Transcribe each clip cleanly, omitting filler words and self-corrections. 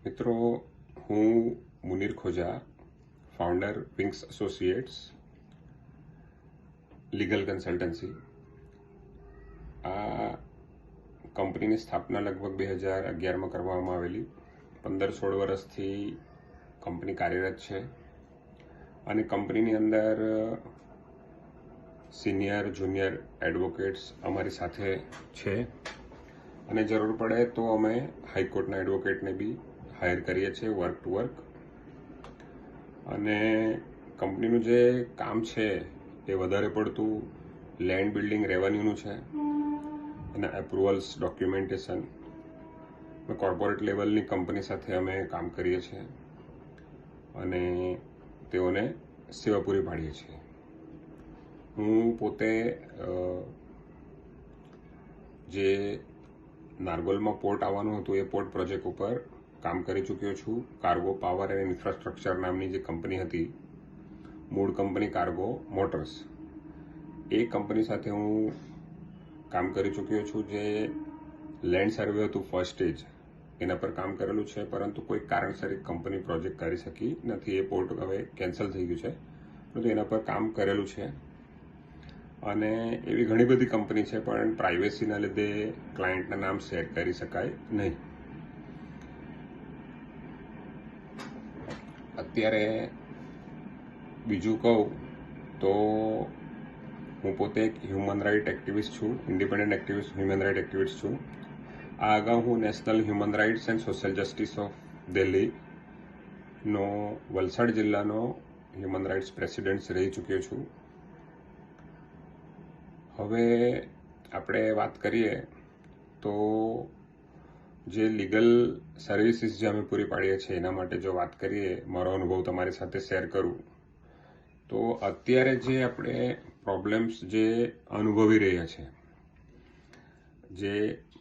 મિત્રો, હું મુનીર ખોજા, founder wings associates legal consultancy. આ કંપનીની સ્થાપના લગભગ 2011માં કરવામાં આવેલી. 15-16 વર્ષથી કંપની કાર્યરત છે અને કંપનીની અંદર સિનિયર જુનિયર એડવોકેટ્સ અમારી સાથે છે અને જરૂર પડે તો અમે હાઈકોર્ટના એડવોકેટને બી હાયર કરીએ છીએ વર્ક ટુ વર્ક. અને કંપનીનું જે કામ છે એ વધારે પડતું લેન્ડ બિલ્ડિંગ રેવન્યુનું છે અને એપ્રુવલ્સ ડોક્યુમેન્ટેશન. કોર્પોરેટ લેવલની કંપની સાથે અમે કામ કરીએ છીએ અને તેઓને સેવા પૂરી પાડીએ છીએ. હું પોતે જે નારગોલમાં પોર્ટ આવવાનું હતું એ પોર્ટ પ્રોજેક્ટ ઉપર કામ કરી ચૂક્યો છું. કાર્ગો પાવર એન્ડ ઇન્ફ્રાસ્ટ્રક્ચર નામની જે કંપની હતી, મૂળ કંપની કાર્ગો મોટર્સ, એ કંપની સાથે હું કામ કરી ચૂક્યો છું. જે લેન્ડ સર્વે હતું ફર્સ્ટ સ્ટેજ, એના પર કામ કરેલું છે, પરંતુ કોઈ કારણસર કંપની પ્રોજેક્ટ કરી શકી નથી. એ પોર્ટ હવે કેન્સલ થઈ ગયું છે, પરંતુ એના પર કામ કરેલું છે. અને એવી ઘણી બધી કંપની છે, પણ પ્રાઇવેસીના લીધે ક્લાયન્ટના નામ શેર કરી શકાય નહીં. અત્યારે બીજું કહું તો હું પોતે એક હ્યુમન રાઇટ એક્ટિવિસ્ટ છું, independent activist, human right activist છું. આ અગાઉ હું national human rights and social justice of દિલ્હીનો વલસાડ જિલ્લાનો હ્યુમન રાઇટ્સ પ્રેસિડેન્ટ રહી ચૂક્યો છું. હવે આપણે વાત કરીએ તો જે લીગલ સર્વિસીસ જે અમે પૂરી પાડીએ છીએ એના માટે જો વાત કરીએ, મારો અનુભવ તમારી સાથે શેર કરું તો અત્યારે જે આપણે પ્રોબ્લેમ્સ જે અનુભવી રહ્યા છે, જે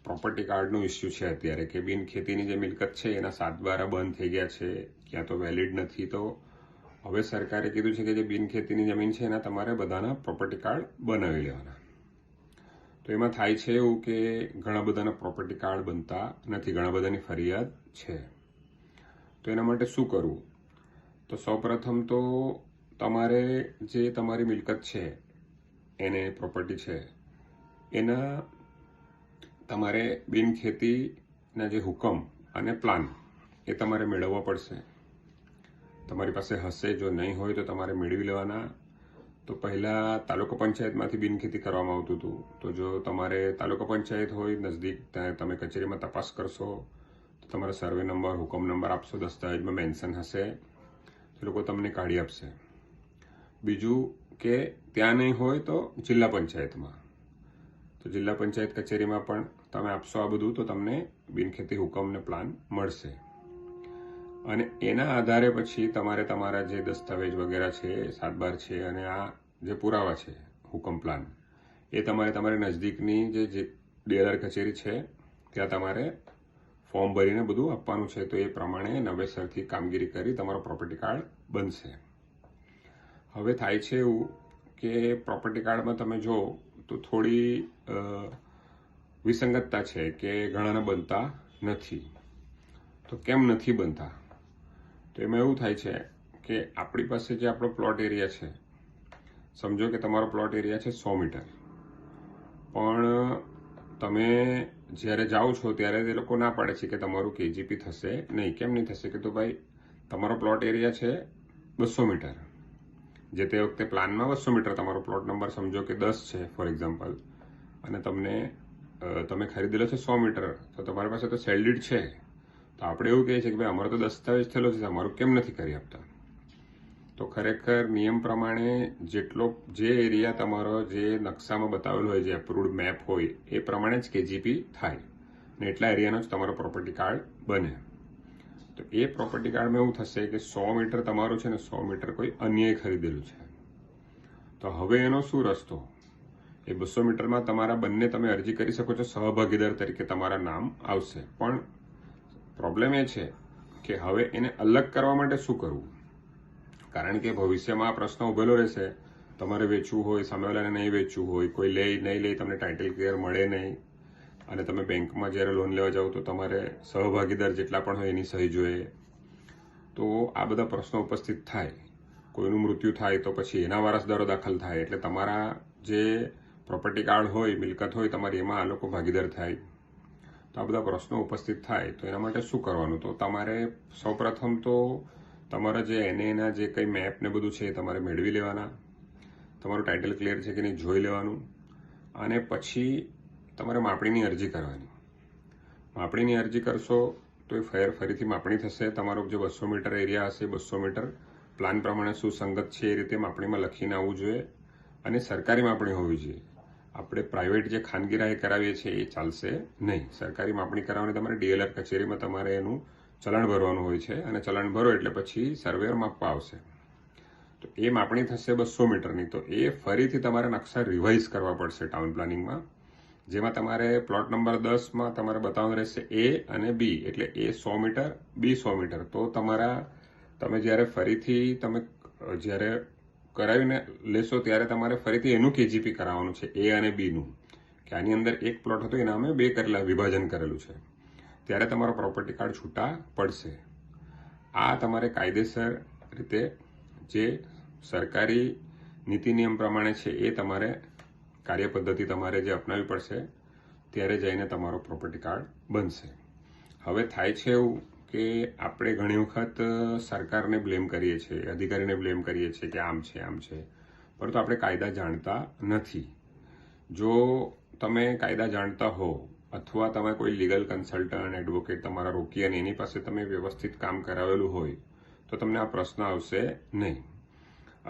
પ્રોપર્ટી કાર્ડનો ઇસ્યુ છે અત્યારે, કે બિન ખેતીની જે મિલકત છે એના 7/12 બંધ થઈ ગયા છે, ક્યાં તો વેલિડ નથી. તો હવે સરકારે કીધું છે કે જે બિન ખેતીની જમીન છે એના તમારે બધાના પ્રોપર્ટી કાર્ડ બનાવી લેવાના. તો એમાં થાય છે એવું કે ઘણા બધાના પ્રોપર્ટી કાર્ડ બનતા નથી, ઘણા બધાની ફરિયાદ છે. તો એના માટે શું કરવું? તો સૌપ્રથમ તો તમારે જે તમારી મિલકત છે, એને પ્રોપર્ટી છે, એના તમારે બિન ખેતીના જે હુકમ અને પ્લાન એ તમારે મેળવવા પડશે. તમારી પાસે હશે, જો નહીં હોય તો તમારે મેળવી લેવાના. તો પહેલાં તાલુકા પંચાયતમાંથી બિનખેતી કરવામાં આવતું હતું. તો જો તમારે તાલુકા પંચાયત હોય નજદીક, ત્યાં તમે કચેરીમાં તપાસ કરશો તો તમારો સર્વે નંબર, હુકમ નંબર આપશો, દસ્તાવેજમાં મેન્શન હશે, તો લોકો તમને કાઢી આપશે. બીજું કે ત્યાં નહીં હોય તો જિલ્લા પંચાયતમાં, તો જિલ્લા પંચાયત કચેરીમાં પણ તમે આપશો આ બધું, તો તમને બિનખેતી હુકમ ને પ્લાન મળશે. અને એના આધારે પછી તમારે તમારા જે દસ્તાવેજ વગેરે છે, 7/12 છે, અને આ જે પુરાવા છે, હુકમ પ્લાન, એ તમારે તમારી નજદીકની જે ડીએલઆર કચેરી છે ત્યાં તમારે ફોર્મ ભરીને બધું આપવાનું છે. તો એ પ્રમાણે નવેસરથી કામગીરી કરી તમારો પ્રોપર્ટી કાર્ડ બનશે. હવે થાય છે એવું કે પ્રોપર્ટી કાર્ડમાં તમે જો તો થોડી વિસંગતતા છે કે ઘણાના બનતા નથી. તો કેમ નથી બનતા? તો એમાં એવું થાય છે કે આપણી પાસે જે આપણો પ્લોટ એરિયા છે, સમજો કે તમારો પ્લોટ એરિયા છે 100 મીટર, પણ તમે જ્યારે જાઓ છો ત્યારે તે લોકો ના પાડે છે કે તમારું કેજીપી થશે નહીં. કેમ નહીં થશે? કે તો ભાઈ તમારો પ્લોટ એરિયા છે 200 મીટર, જે તે વખતે પ્લાનમાં 200 મીટર તમારો પ્લોટ નંબર સમજો કે 10 છે ફોર એક્ઝામ્પલ, અને તમે ખરીદેલો છે 100 મીટર, તો તમારી પાસે તો સેલડીડ છે. તો આપણે એવું કહીએ છીએ કે ભાઈ અમારો તો દસ્તાવેજ થયેલો છે, અમારું કેમ નથી કરી આપતા? તો ખરેખર નિયમ પ્રમાણે જે એરિયા તમારો જે નકશામાં બતાવેલો હોય, જે એપ્રુવડ મેપ હોય, એ પ્રમાણે જ કેજીપી થાય ને એટલા એરિયાનો જ તમારો પ્રોપર્ટી કાર્ડ બને. તો એ પ્રોપર્ટી કાર્ડમાં એવું થશે કે 100 મીટર તમારું છે ને 100 મીટર કોઈ અન્યએ ખરીદેલું છે. તો હવે એનો શું રસ્તો? એ 200 મીટરમાં તમારા બંને તમે અરજી કરી શકો છો, સહભાગીદાર તરીકે તમારા નામ આવશે. પણ પ્રોબ્લેમ એ છે કે હવે એને અલગ કરવા માટે શું કરવું? કારણ કે ભવિષ્યમાં આ પ્રશ્ન ઉભેલો રહેશે. તમારે વેચવું હોય, સામેવાળાને નહીં વેચવું હોય, કોઈ લે નહીં લે, તમને ટાઇટલ ક્લિયર મળે નહીં, અને તમે બેંકમાં જ્યારે લોન લેવા જાઓ તો તમારે સહભાગીદાર જેટલા પણ હોય એની સહી જોઈએ. તો આ બધા પ્રશ્નો ઉપસ્થિત થાય. કોઈનું મૃત્યુ થાય તો પછી એના વારસદારો દાખલ થાય, એટલે તમારા જે પ્રોપર્ટી કાર્ડ હોય, મિલકત હોય તમારી, એમાં આ લોકો ભાગીદાર થાય. તો આ બધા પ્રશ્નો ઉપસ્થિત થાય તો એના માટે શું કરવાનું? તો તમારે સૌપ્રથમ તો તમારા જે એના જે કંઈ મેપ ને બધું છે એ તમારે મેળવી લેવાના. તમારું ટાઇટલ ક્લિયર છે કે નહીં જોઈ લેવાનું. અને પછી તમારે માપણીની અરજી કરવાની. માપણીની અરજી કરશો તો એ ફરીથી માપણી થશે. તમારો જે 200 મીટર એરિયા હશે, 200 મીટર પ્લાન પ્રમાણે સુસંગત છે એ રીતે માપણીમાં લખીને આવવું જોઈએ. અને સરકારી માપણી હોવી જોઈએ. આપણે પ્રાઇવેટ જે ખાનગી રાહે કરાવીએ છીએ એ ચાલશે નહીં. સરકારી માપણી કરાવવાની તમારે DLR કચેરીમાં તમારે એનું ચલણ ભરવાનું હોય છે, અને ચલણ ભરો એટલે પછી સર્વેયર માપવા આવશે. તો એ માપણી થશે 200 મીટરની. તો એ ફરીથી તમારે નકશા રિવાઇઝ કરવા પડશે ટાઉન પ્લાનિંગમાં, જેમાં તમારે પ્લોટ નંબર 10માં તમારે બતાવવાનું રહેશે A અને B, એટલે A 100 મીટર, B 100 મીટર. તો તમે જ્યારે ફરીથી જ્યારે કરાવીને લેશો ત્યારે તમારે ફરીથી એનું KGP કરાવવાનું છે, A અને B નું, કે આની અંદર એક પ્લોટ હતો એના અમે 2 વિભાજન કરેલું છે. ત્યારે તમારો પ્રોપર્ટી કાર્ડ છૂટા પડશે. આ તમારે કાયદેસર રીતે જે સરકારી નીતિ નિયમ પ્રમાણે છે એ તમારે કાર્યપદ્ધતિ તમારે જે અપનાવવી પડશે, ત્યારે જઈને તમારો પ્રોપર્ટી કાર્ડ બનશે. હવે થાય છે એવું કે આપણે ઘણી વખત સરકારને બ્લેમ કરીએ છીએ, અધિકારીને બ્લેમ કરીએ છીએ કે આમ છે, પરંતુ આપણે કાયદા જાણતા નથી. જો તમે કાયદા જાણતા હો, અથવા તમે કોઈ લીગલ કન્સલ્ટન્ટ, એડવોકેટ તમારા રોકી અને એની પાસે તમે વ્યવસ્થિત કામ કરાવેલું હોય, તો તમને આ પ્રશ્ન આવશે નહીં.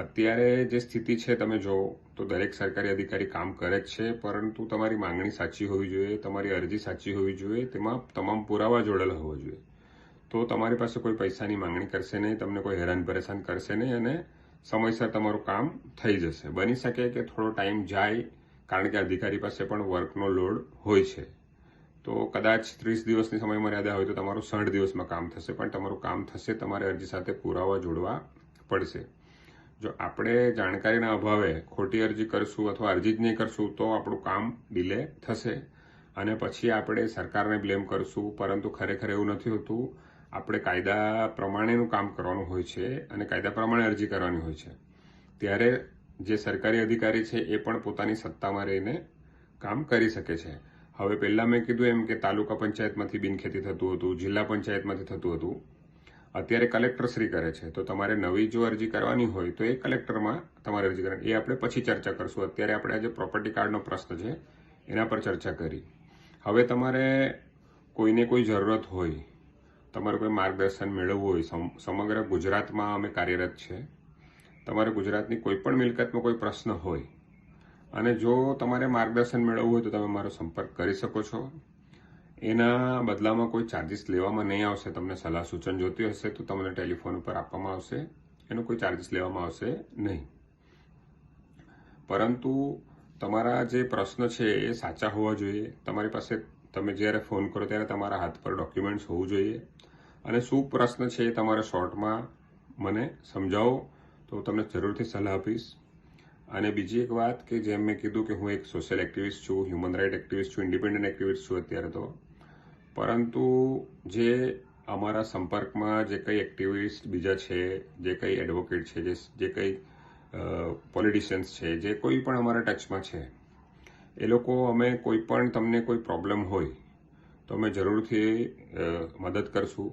અત્યારે જે સ્થિતિ છે તમે જો તો દરેક સરકારી અધિકારી કામ કરે જ છે, પરંતુ તમારી માંગણી સાચી હોવી જોઈએ, તમારી અરજી સાચી હોવી જોઈએ, તેમાં તમામ પુરાવા જોડેલા હોવા જોઈએ. તો તમારી પાસે કોઈ પૈસાની માંગણી કરશે નહીં, તમને કોઈ હેરાન પરેશાન કરશે નહીં, અને સમયસર તમારું કામ થઈ જશે. બની શકે કે થોડો ટાઈમ જાય, કારણ કે અધિકારી પાસે પણ વર્કનો લોડ હોય છે. તો કદાચ 30 દિવસની સમય મર્યાદા હોય તો તમારું 60 દિવસમાં કામ થશે, પણ તમારું કામ થશે. તમારે અરજી સાથે પુરાવા જોડવા પડશે. જો આપણે જાણકારીના અભાવે ખોટી અરજી કરશું અથવા અરજી જ નહીં કરશું તો આપણું કામ ડિલે થશે, અને પછી આપણે સરકારને બ્લેમ કરશું. પરંતુ ખરેખર એવું નથી હોતું. આપણે કાયદા પ્રમાણેનું કામ કરવાનું હોય છે અને કાયદા પ્રમાણે અરજી કરવાની હોય છે. ત્યારે જે સરકારી અધિકારી છે એ પણ પોતાની સત્તામાં રહીને કામ કરી શકે છે. હવે પહેલાં મેં કીધું એમ કે તાલુકા પંચાયતમાંથી બિનખેતી થતું હતું, જિલ્લા પંચાયતમાંથી થતું હતું. અત્યારે કલેક્ટરશ્રી કરે છે. તો તમારે નવી જો અરજી કરવાની હોય તો એ કલેક્ટરમાં તમારે અરજી કરવાની. એ આપણે પછી ચર્ચા કરશું. અત્યારે આપણે આજે પ્રોપર્ટી કાર્ડનો પ્રશ્ન છે એના પર ચર્ચા કરી. હવે તમારે કોઈને કોઈ જરૂરત હોય, તમારે કોઈ માર્ગદર્શન મેળવવું હોય, સમગ્ર ગુજરાતમાં અમે કાર્યરત છે. તમારે ગુજરાતની કોઈ પણ મિલકતમાં કોઈ પ્રશ્ન હોય અને જો તમારે માર્ગદર્શન મેળવવું હોય તો તમે મારો સંપર્ક કરી શકો છો. એના બદલામાં કોઈ ચાર્જિસ લેવામાં નહીં આવશે. તમને સલાહ સૂચન જોતી હશે તો તમને ટેલિફોન ઉપર આપવામાં આવશે. એનો કોઈ ચાર્જિસ લેવામાં આવશે નહીં. પરંતુ તમારા જે પ્રશ્ન છે એ સાચા હોવા જોઈએ. તમારી પાસે તમે જ્યારે ફોન કરો ત્યારે તમારા હાથ પર ડોક્યુમેન્ટ્સ હોવું જોઈએ. અને શું પ્રશ્ન છે એ તમારે શોર્ટમાં મને સમજાવો તો તમને જરૂરથી સલાહ આપીશ. અને બીજી એક વાત કે જેમ મેં કીધું કે હું એક સોશિયલ એક્ટિવિસ્ટ છું, હ્યુમન રાઇટ એક્ટિવિસ્ટ છું, ઇન્ડિપેન્ડન્ટ એક્ટિવિસ્ટ છું અત્યારે તો. પરંતુ જે અમારા સંપર્કમાં જે કંઈ એક્ટિવિસ્ટ બીજા છે, જે કંઈ એડવોકેટ છે, જે કંઈ પોલિટિશિયન્સ છે, જે કોઈ પણ અમારા ટચમાં છે, એ લોકો અમે કોઈ પણ તમને કોઈ પ્રોબ્લેમ હોય તો અમે જરૂરથી મદદ કરશું.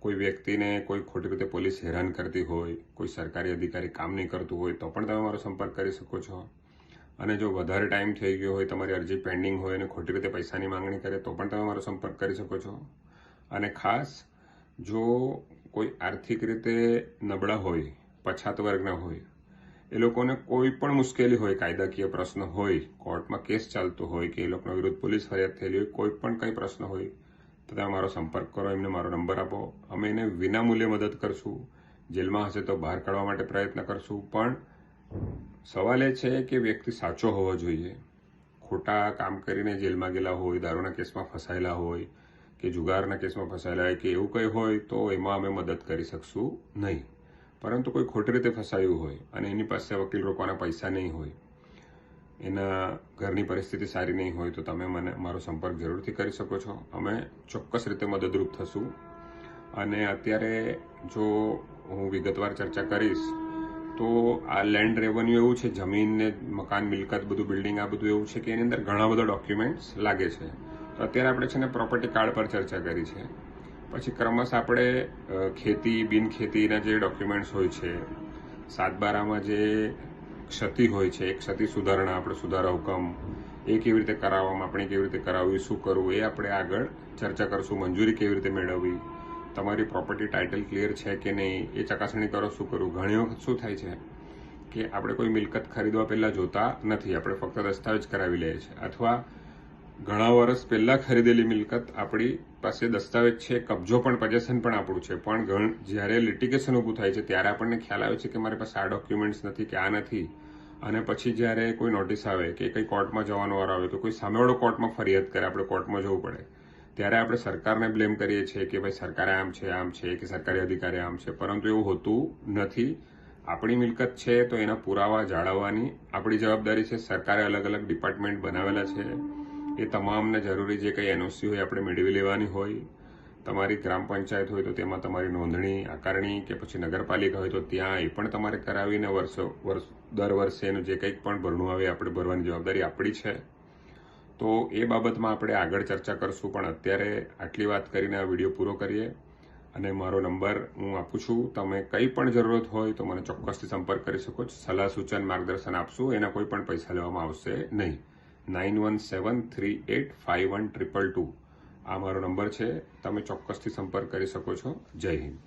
કોઈ વ્યક્તિને કોઈ ખોટી રીતે પોલીસ હેરાન કરતી હોય, કોઈ સરકારી અધિકારી કામ નહીં કરતું હોય તો પણ તમે મારો સંપર્ક કરી શકો છો. અને જો વધારે ટાઈમ થઈ ગયો હોય, તમારી અરજી પેન્ડિંગ હોય અને ખોટી રીતે પૈસાની માંગણી કરે તો પણ તમે મારો સંપર્ક કરી શકો છો. અને ખાસ જો કોઈ આર્થિક રીતે નબળા હોય, પછાત વર્ગના હોય, એ લોકોને કોઈ પણ મુશ્કેલી હોય, કાયદાકીય પ્રશ્ન હોય, કોર્ટમાં કેસ ચાલતો હોય કે એ લોકોના વિરુદ્ધ પોલીસ ફરિયાદ થયેલી હોય, કોઈ પણ કંઈ પ્રશ્ન હોય તો તમે મારો સંપર્ક કરો, એમને મારો નંબર આપો. અમે એને વિનામૂલ્યે મદદ કરશું. જેલમાં હશે તો બહાર કાઢવા માટે પ્રયત્ન કરશું. પણ સવાલ એ છે કે વ્યક્તિ સાચો હોવો જોઈએ. ખોટા કામ કરીને જેલમાં ગયેલા હોય, દારૂના કેસમાં ફસાયેલા હોય કે જુગારના કેસમાં ફસાયેલા હોય કે એવું કંઈ હોય તો એમાં અમે મદદ કરી શકશું નહીં. પરંતુ કોઈ ખોટી રીતે ફસાયું હોય અને એની પાસે વકીલ રોકવાના પૈસા નહીં હોય એના ઘરની પરિસ્થિતિ સારી નહીં હોય તો તમે મારો સંપર્ક જરૂરથી કરી શકો છો. અમે ચોક્કસ રીતે મદદરૂપ થશું. અને અત્યારે જો હું વિગતવાર ચર્ચા કરીશ તો આ લેન્ડ રેવન્યુ એવું છે, જમીન ને મકાન મિલકત બધું બિલ્ડિંગ આ બધું એવું છે કે એની અંદર ઘણા બધા ડોક્યુમેન્ટ્સ લાગે છે. તો અત્યારે આપણે છે ને પ્રોપર્ટી કાર્ડ પર ચર્ચા કરી છે. પછી ક્રમશઃ આપણે ખેતી બિન ખેતીના જે ડોક્યુમેન્ટ્સ હોય છે, 7/12માં જે ક્ષતિ હોય છે, એ ક્ષતિ સુધારણા આપણે સુધારા હુકમ એ કેવી રીતે કરાવવામાં, આપણે કેવી રીતે કરાવવી, શું કરવું એ આપણે આગળ ચર્ચા કરશું. મંજૂરી કેવી રીતે મેળવવી, તમારી પ્રોપર્ટી ટાઇટલ ક્લિયર છે કે નહીં એ ચકાસણી કરો, શું કરવું. ઘણી વખત શું થાય છે કે આપણે કોઈ મિલકત ખરીદવા પહેલા જોતા નથી, આપણે ફક્ત દસ્તાવેજ કરાવી લઈએ છીએ, અથવા ઘણા વર્ષ પહેલા ખરીદેલી મિલકત આપણી પાસે દસ્તાવેજ છે, કબજો પણ, પોઝેશન પણ આપણું છે, પણ જ્યારે લિટિગેશન ઊભું થાય છે ત્યારે આપણને ખ્યાલ આવે છે કે મારી પાસે આ ડોક્યુમેન્ટ્સ નથી કે આ નથી. અને પછી જ્યારે કોઈ નોટિસ આવે કે કંઈ કોર્ટમાં જવાનો વારો આવે તો કોઈ સામેવાળો કોર્ટમાં ફરિયાદ કરે, આપણે કોર્ટમાં જવું પડે, ત્યારે આપણે સરકારને બ્લેમ કરીએ છીએ કે ભાઈ સરકારે આમ છે કે સરકારી અધિકારી આમ છે, પરંતુ એવું હોતું નથી. આપણી મિલકત છે તો એના પુરાવા જાળવવાની આપણી જવાબદારી છે. સરકારે અલગ અલગ ડિપાર્ટમેન્ટ બનાવેલા છે, એ તમામને જરૂરી જે કંઈ એનઓસી હોય આપણે મેળવી લેવાની હોય. તમારી ગ્રામ પંચાયત હોય તો તેમાં તમારી નોંધણી, આકારણી, કે પછી નગરપાલિકા હોય તો ત્યાં એ પણ તમારે કરાવીને દર વર્ષે એનું જે કંઈક પણ ભરણું આવે આપણે ભરવાની જવાબદારી આપણી છે. તો એ બાબતમાં આપણે આગળ ચર્ચા કરશું, પણ અત્યારે આટલી વાત કરીને આ વિડીયો પૂરો કરીએ. અને મારો નંબર હું આપું છું, તમે કંઈ પણ જરૂરત હોય તો મને ચોક્કસથી સંપર્ક કરી શકો છો. સલાહ સૂચન માર્ગદર્શન આપશું, એના કોઈ પણ પૈસા લેવામાં આવશે નહીં. 9173851222 આ મારો નંબર છે, તમે ચોક્કસથી સંપર્ક કરી શકો છો. જય હિન્દ.